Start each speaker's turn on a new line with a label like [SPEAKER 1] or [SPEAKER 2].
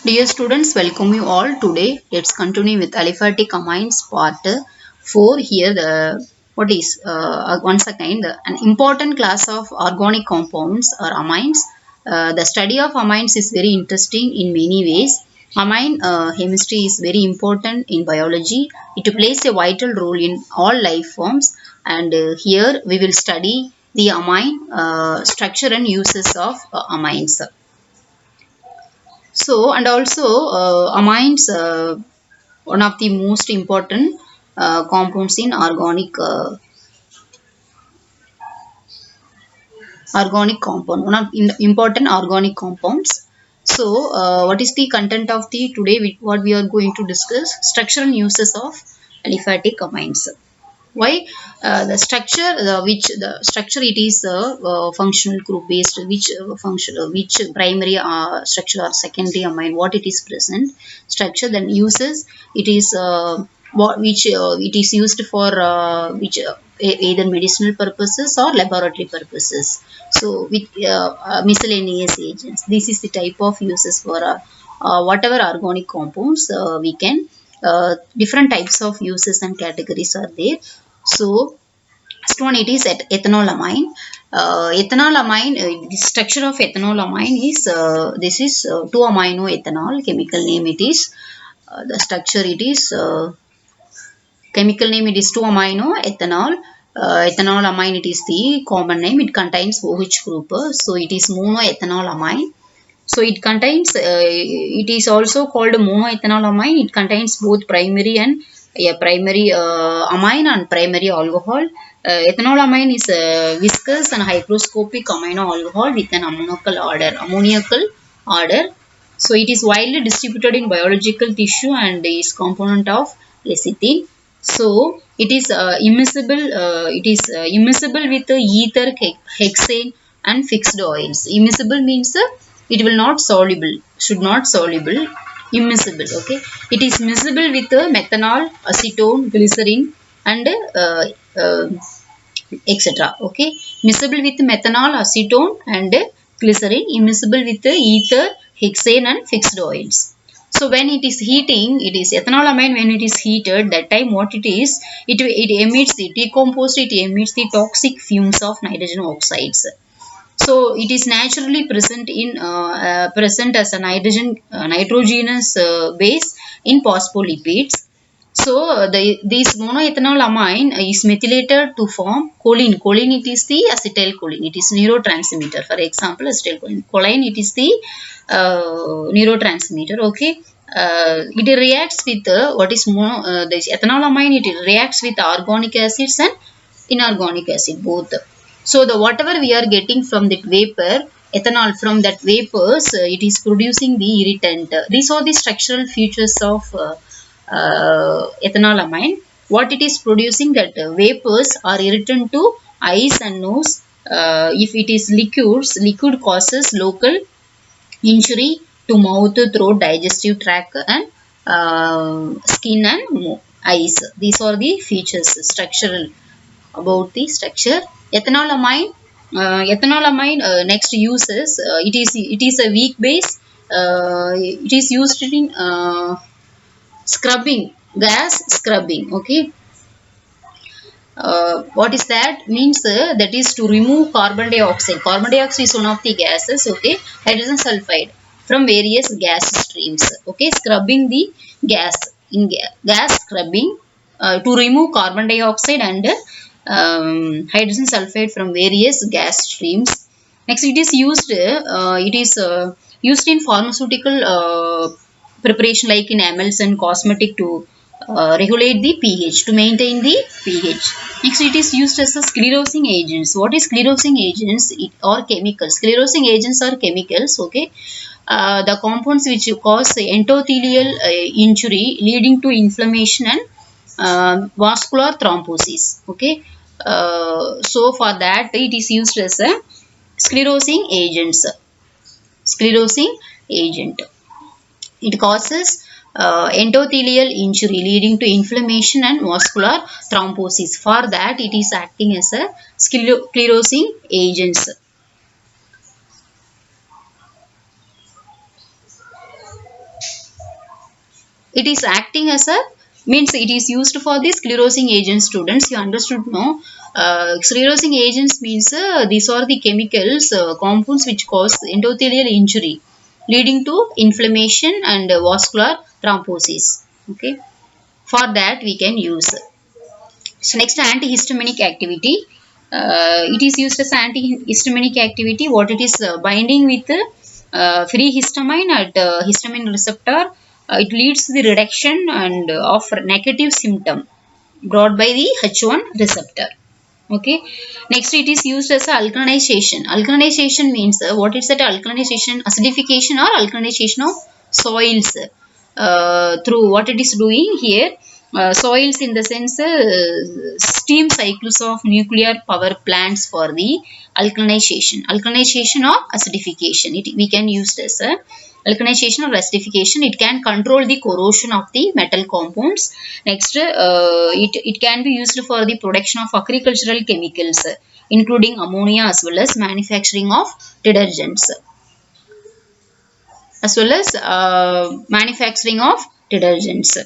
[SPEAKER 1] Dear students, welcome you all. Today, let's continue with aliphatic amines part 4. Here, once again an important class of organic compounds or amines. The study of amines is very interesting in many ways. Amine chemistry is very important in biology. It plays a vital role in all life forms, and here we will study the amine structure and uses of amines. So, and also amines, one of the most important compounds in organic compound, one of important organic compounds. So, what is the content of the today? What we are going to discuss? Structural uses of aliphatic amines. Why the structure it is functional group based, which primary structure or secondary amine, what it is present structure, then uses it is what which it is used for which either medicinal purposes or laboratory purposes. So with miscellaneous agents, this is the type of uses for whatever organic compounds we can different types of uses and categories are there. So, first one it is ethanolamine. The structure of ethanolamine is this is 2-amino ethanol. Chemical name it is the structure it is chemical name it is 2-amino ethanol. Ethanolamine it is the common name. It contains OH group, so it is monoethanolamine. So it contains, it is also called monoethanolamine. It contains both primary and primary amine and primary alcohol. Ethanolamine is a viscous and hygroscopic amino alcohol with an ammoniacal order. So it is widely distributed in biological tissue and is component of lecithin. So it is immiscible. It is immiscible with ether, hexane, and fixed oils. Immiscible means it will not soluble, should not soluble, immiscible. Okay, it is miscible with methanol, acetone, glycerin, and uh, etc. Okay, miscible with methanol, acetone, and glycerin. Immiscible with ether, hexane, and fixed oils. So when it is heating, it is ethanolamine. When it is heated, that time what it is, it emits the decomposed. It emits the toxic fumes of nitrogen oxides. So it is naturally present in present as a nitrogenous base in phospholipids. So this monoethanol amine is methylated to form choline. Choline it is the acetylcholine. It is neurotransmitter. For example, acetylcholine. Choline it is the neurotransmitter. Okay. It reacts with what is this ethanol amine. It reacts with organic acids and inorganic acid both. So the whatever we are getting from that vapor, ethanol from that vapors, it is producing the irritant. These are the structural features of ethanolamine. What it is producing, that vapors are irritant to eyes and nose. If it is liquids, liquid causes local injury to mouth, throat, digestive tract, and skin and eyes. These are the features structural about the structure. Ethanolamine, next uses, it is a weak base. It is used in scrubbing, gas scrubbing. Okay, what is that means, that is to remove carbon dioxide. Carbon dioxide is one of the gases. Okay, hydrogen sulfide from various gas streams. Okay, scrubbing the gas in gas scrubbing to remove carbon dioxide and hydrogen sulfide from various gas streams. Next, it is used, used in pharmaceutical preparation, like in emulsion, cosmetic, to regulate the pH, to maintain the pH. Next, it is used as a sclerosing agents. What is sclerosing agents? It or chemicals. Sclerosing agents are chemicals. Okay, the compounds which cause endothelial injury, leading to inflammation and vascular thrombosis. Okay, so for that it is used as a sclerosing agents. Sclerosing agent. It causes endothelial injury, leading to inflammation and vascular thrombosis. For that, it is acting as a sclerosing agents. It is acting as a, means it is used for the sclerosing agent. Students, you understood, no? Sclerosing agents means these are the chemicals, compounds which cause endothelial injury leading to inflammation and vascular thrombosis. Okay, for that we can use. So next, antihistaminic activity. It is used as antihistaminic activity. What it is, binding with free histamine at histamine receptor. It leads to the reduction and of negative symptom brought by the H1 receptor. Okay. Next, it is used as a alkalinization. Alkalinization means what is that alkalinization? Acidification or alkalinization of soils through what it is doing here. Soils in the sense steam cycles of nuclear power plants for the alkalinization. Alkalinization or acidification. We can use this alkalinization or acidification. It can control the corrosion of the metal compounds. Next, it can be used for the production of agricultural chemicals, including ammonia, as well as manufacturing of detergents, manufacturing of detergents.